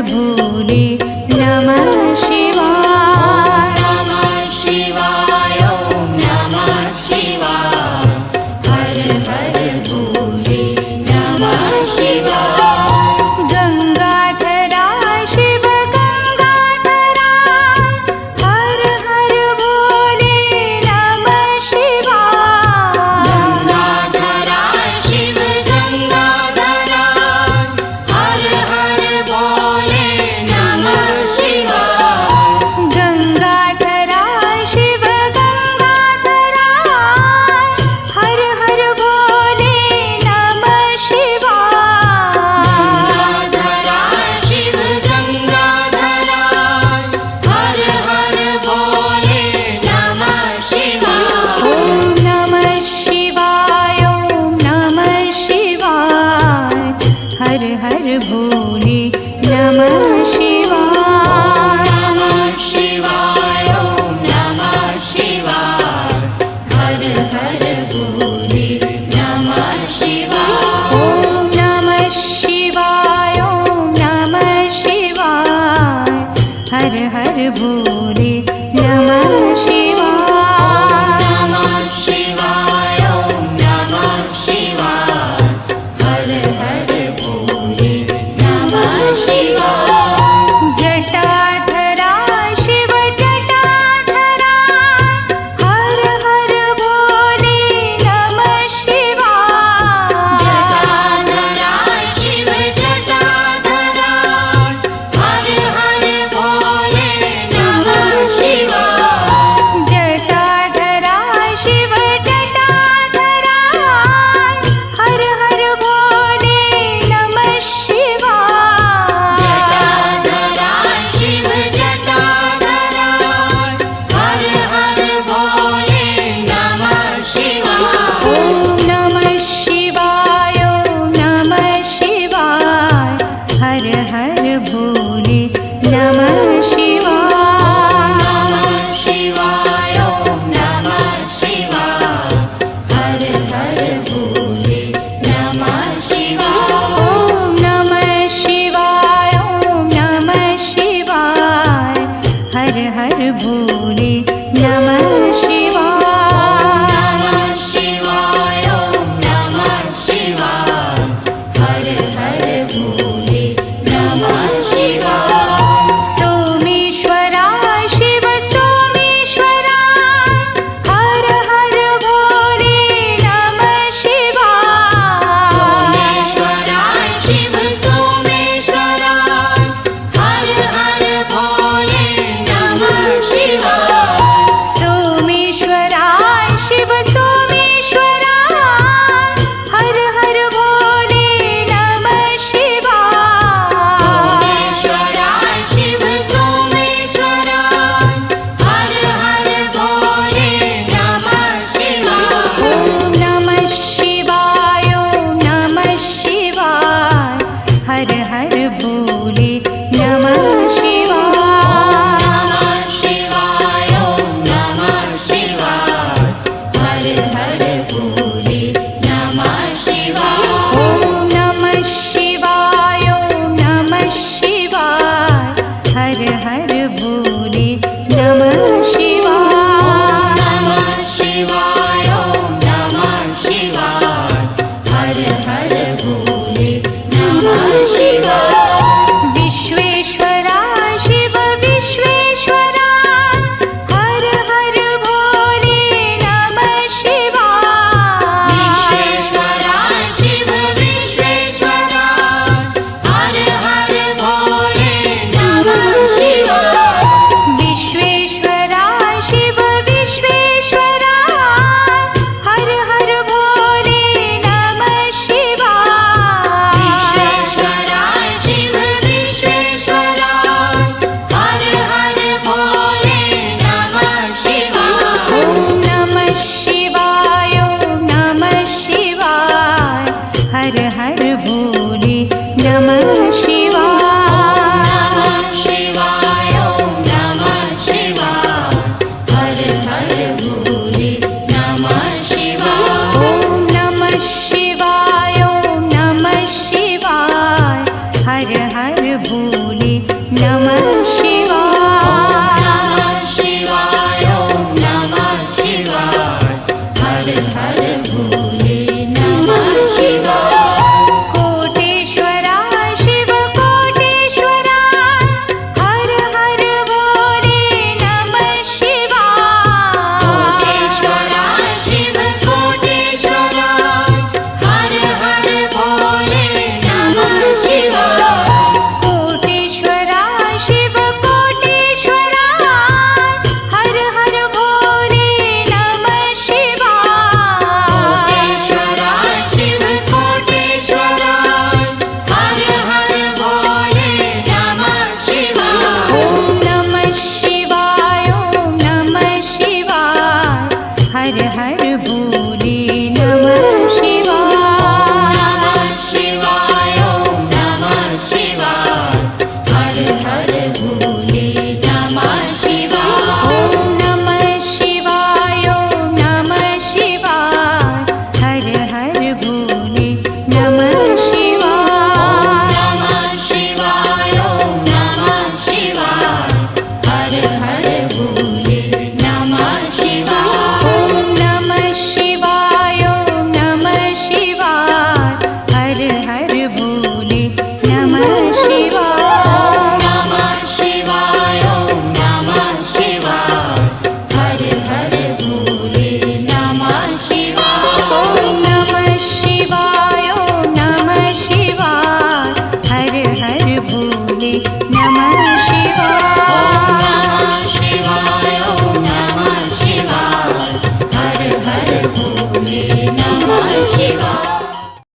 भोले नमः शिवाय। नमः शिवाय ॐ नमः शिवाय। हर हर भोले नमः शिवाय। गंगाधरा शिव गंगाधरा हर हर भोले नमः शिवाय। गंगाधरा शिव गंगाधरा हर हर भोले नमः शिवाय। गंगाधरा शिव गंगाधरा हर हर भोले नमः शिवाय। गंगाधरा शिव गंगाधरा हर हर भोले नमः शिवाय। ॐ नमः शिवाय ॐ नमः शिवाय। हर हर भोले नमः शिवाय। नमः शिवाय ॐ नमः शिवाय। हर हर भोले नमः शिवाय। ॐ नमः शिवाय ॐ नमः शिवाय। हर हर भोले नमः शिवाय। नमः शिवाय ॐ नमः शिवाय। हर हर भोले नमः शिवाय। जटाधरा शिव जटाधरा हर हर भोले नमः शिवाय। जटाधरा शिव जटाधरा हर हर भोले नमः शिवाय। जटाधरा शिव जटाधरा हर हर भोले नमः शिवाय। जटाधरा शिव जटाधरा हर हर भोले नमः शिवाय। ॐ नमः शिवाय ॐ नमः शिवाय। हर हर भोले नमः शिवाय। नमः शिवाय ॐ नमः शिवाय। हर हर भोले नमः शिवाय। ॐ नमः शिवाय ॐ नमः शिवाय। हर हर भोले नमः शिवाय। नमः शिवाय ॐ नमः शिवाय। हर हर भोले नमः शिवाय। सोमेश्वर हर भोले नमः शिवाय। नमः शिवाय ॐ नमः शिवाय हर हर भोले नमः शिवाय कोटेश्वरा शिव कोटेश्वरा हर हर भोले नमः शिवाय। कोटेश्वरा शिव कोटेश्वरा हर हर भोले नमः शिवाय कोटेश्वरा शिव कोटेश्वरा हर हर भोले नमः शिवाय। कोटेश्वरा शिव कोटेश्वरा हर हर भोले नमः शिवाय ॐ नमः शिवाय ॐ नमः शिवाय हर हर भोले नमः शिवाय। नमः शिवाय ॐ नमः शिवाय हर हर भोले नमः शिवाय ॐ नमः शिवाय ॐ नमः शिवाय हर हर भोले नमः शिवाय। नमः शिवाय ॐ नमः शिवाय हर हर भोले नमः शिवाय ॐ नमः शिवाय ॐ नमः शिवाय हर हर भोले नमः शिवाय। नमः शिवाय ॐ नमः शिवाय हर हर भोले नमः शिवाय ॐ नमः शिवाय ॐ नमः शिवाय हर हर भोले नमः